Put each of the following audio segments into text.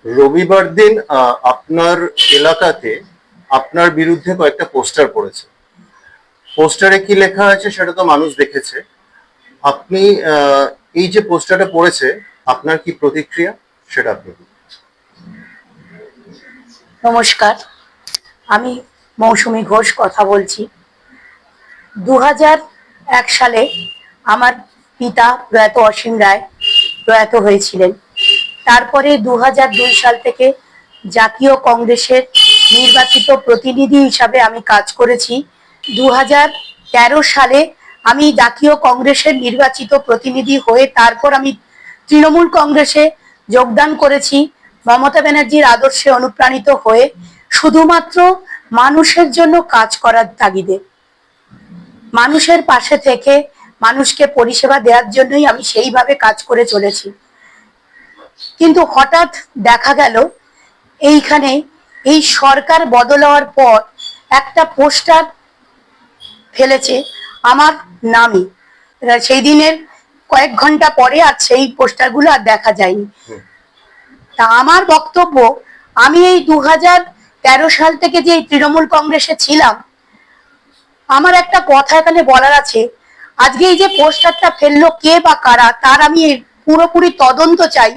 রবিবার দিন আপনার এলাকাতে আপনার বিরুদ্ধে কয়েকটা পোস্টার পড়েছে। পোস্টারে কি লেখা আছে সেটা তো মানুষ দেখেছে। আপনি এই যে পোস্টারটা পড়েছে, আপনার কি প্রতিক্রিয়া সেটা আপনি বলুন। নমস্কার, আমি মৌসুমী ঘোষ কথা বলছি। 2001 সালে আমার পিতা প্রয়াত অসীম রায় প্রয়াত হয়েছিলেন। তারপরে 2002 সাল থেকে জাতীয় কংগ্রেসের নির্বাচিত প্রতিনিধি হিসাবে আমি কাজ করেছি। 2013 সালে আমি জাতীয় কংগ্রেসের নির্বাচিত প্রতিনিধি হয়ে তারপর আমি তৃণমূল কংগ্রেসে যোগদান করেছি। মমতা ব্যানার্জির আদর্শে অনুপ্রাণিত হয়ে শুধুমাত্র মানুষের জন্য কাজ করার তাগিদে, মানুষের পাশে থেকে মানুষকে পরিষেবা দেওয়ার জন্যই আমি সেইভাবে কাজ করে চলেছি। কিন্তু হঠাৎ দেখা গেল এইখানে এই সরকার বদল হওয়ার পর একটা পোস্টার ফেলেছে আমার নামে। সেই দিনের কয়েক ঘন্টা পরে আর সেই পোস্টারগুলো আর দেখা যায়নি। তা আমার বক্তব্য, আমি এই 2013 সাল থেকে যে তৃণমূল কংগ্রেসে ছিলাম, আমার একটা কথা এখানে বলার আছে। আজকে এই যে পোস্টারটা ফেললো কে বা কারা, তার আমি পুরোপুরি তদন্ত চাই।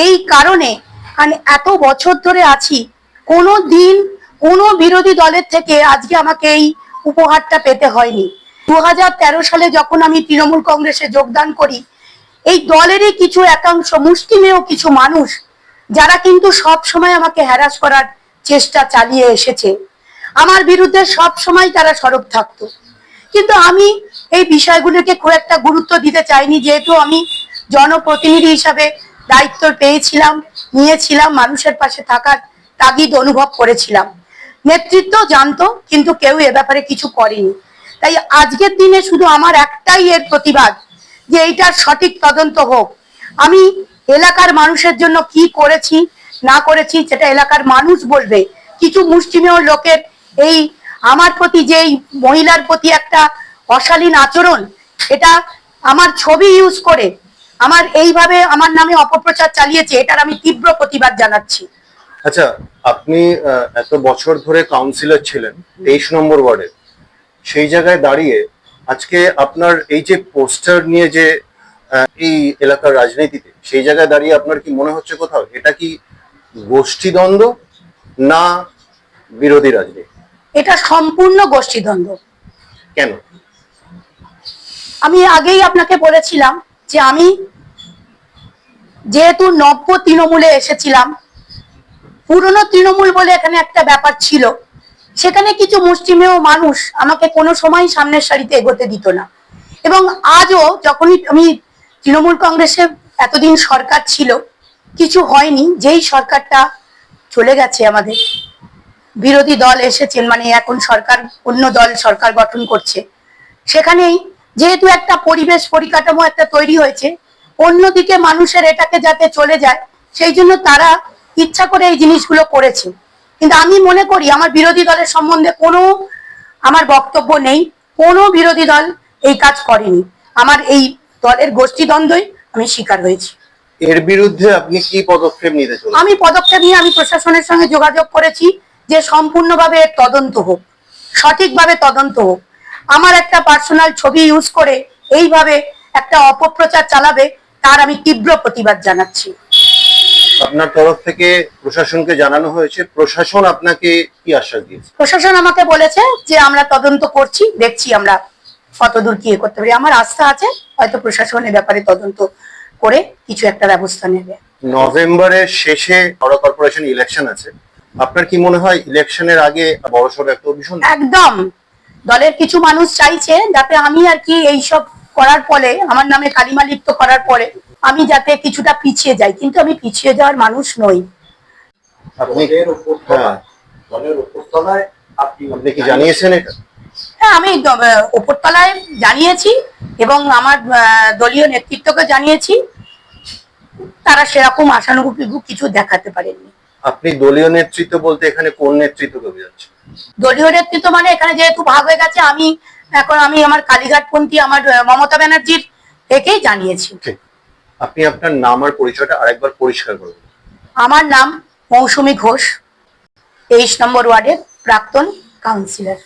এই কারণে এত বছর ধরে আছি, কোনো দিন কোনো বিরোধী দলের থেকে আজকে আমাকে এই উপহারটা পেতে হয়নি। 2013 সালে যখন আমি তৃণমূল কংগ্রেসে যোগদান করি, এই দলেরই কিছু একাংশ মুষ্টিমেয় কিছু মানুষ যারা কিন্তু সব সময় আমাকে হ্যারাস করার চেষ্টা চালিয়ে এসেছে, আমার বিরুদ্ধে সব সময় তারা সরব থাকতো। কিন্তু আমি এই বিষয়গুলোকে খুব একটা গুরুত্ব দিতে চাইনি, যেহেতু আমি জনপ্রতিনিধি হিসাবে দায়িত্ব পেয়েছিলাম, নিয়েছিলাম, মানুষের পাশে থাকার তাগিদ অনুভব করেছিলাম। নেতৃত্ব জানতো, কিন্তু কেউ এ ব্যাপারে কিছু করেনি। তাই আজকের দিনে শুধু আমার একটাই এর প্রতিবাদ, যে এইটার সঠিক তদন্ত হোক। আমি এলাকার মানুষের জন্য কি করেছি না করেছি সেটা এলাকার মানুষ বলবে। কিছু মুষ্টিমেয় লোকের এই আমার প্রতি, যে মহিলার প্রতি একটা অশালীন আচরণ, এটা আমার ছবি ইউজ করে আমার এইভাবে আমার নামে অপপ্রচার চালিয়েছে, এটার আমি তীব্র প্রতিবাদ জানাচ্ছি। আচ্ছা, আপনি এত বছর ধরে কাউন্সিলর ছিলেন 23 নম্বর ওয়ার্ডে, সেই জায়গায় দাঁড়িয়ে আজকে আপনার এই যে পোস্টার নিয়ে যে এই এলাকার রাজনীতিতে, সেই জায়গায় দাঁড়িয়ে আপনার কি মনে হচ্ছে কোথাও এটা কি গোষ্ঠীদ্বন্দ্ব না বিরোধী রাজনীতি? এটা সম্পূর্ণ গোষ্ঠীদ্বন্দ্ব। কেন? আমি আগেই আপনাকে বলেছিলাম যে আমি যেহেতু নব্য তৃণমূলে এসেছিলাম, পুরনো তৃণমূল বলে এখানে একটা ব্যাপার ছিল, সেখানে কিছু মুষ্টিমেয় মানুষ আমাকে কোনো সময় সামনের সারিতে এগোতে দিত না। এবং আজও যখনই আমি তৃণমূল কংগ্রেসে এতদিন সরকার ছিল, কিছু হয়নি। যেই সরকারটা চলে গেছে, আমাদের বিরোধী দল এসেছেন, মানে এখন সরকার অন্য দল সরকার গঠন করছে, সেখানেই যেহেতু একটা পরিবেশ পরিকাঠামো একটা তৈরি হয়েছে, অন্যদিকে মানুষের এটাকে যাতে চলে যায়, সেই জন্য তারা ইচ্ছা করে এই জিনিসগুলো করেছে। কিন্তু আমি মনে করি আমার বিরোধী দলের সম্বন্ধে কোনো আমার বক্তব্য নেই। কোনো বিরোধী দল এই কাজ করেনি। আমার এই দলের গোষ্ঠীদ্বন্দ্বই আমি শিকার হয়েছি। এর বিরুদ্ধে আপনি কি পদক্ষেপ নিতে চলেছেন? আমি পদক্ষেপ নিয়ে আমি প্রশাসনের সঙ্গে যোগাযোগ করেছি যে সম্পূর্ণভাবে তদন্ত হোক, সঠিকভাবে তদন্ত হোক। আমার একটা পার্সোনাল ছবি ইউজ করে এইভাবে একটা অপপ্রচার চালাবে, তার আমি তীব্র প্রতিবাদ জানাচ্ছি। আপনার তরফ থেকে প্রশাসনকে জানানো হয়েছে, প্রশাসন আপনাকে কি আশ্বাস দিয়েছে? প্রশাসন আমাকে বলেছে যে আমরা তদন্ত করছি, দেখছি আমরা কতদূর কি করতে পারি। আমার আস্থা আছে হয়তো প্রশাসন এ ব্যাপারে তদন্ত করে কিছু একটা ব্যবস্থা নেবে। নভেম্বরের শেষে বড় কর্পোরেশন ইলেকশন আছে, আপনার কি মনে হয় ইলেকশনের আগে বড়সড় একটা অভিযান? একদম। দলের কিছু মানুষ চাইছে যাতে আমি আর কি এইসব করার ফলে, আমার নামে কালিমালিপ্ত করার পরে আমি যাতে কিছুটা পিছিয়ে যাই, কিন্তু আমি পিছিয়ে যাওয়ার মানুষ নই। আপনি আপনি কি জানিয়েছেন এটা? হ্যাঁ, আমি উপরতলায় জানিয়েছি এবং আমার দলীয় নেতৃত্বকে জানিয়েছি। তারা সেরকম আশানুরূপ কিছু দেখাতে পারেননি। আপনি দলীয় নেতৃত্ব বলতে এখানে কোন নেতৃত্বকে বোঝাচ্ছেন? দলীয় নেতৃত্ব মানে এখানে যেহেতু ভাগ হয়ে গেছে, আমি আমার কালীঘাটপন্থী আমার মমতা ব্যানার্জির থেকেই জানিয়েছি। আপনি আপনার নাম আর পরিচয়টা আরেকবার পরিষ্কার করুন। আমার নাম মৌসুমী ঘোষ, 23 নম্বর ওয়ার্ডের প্রাক্তন কাউন্সিলর।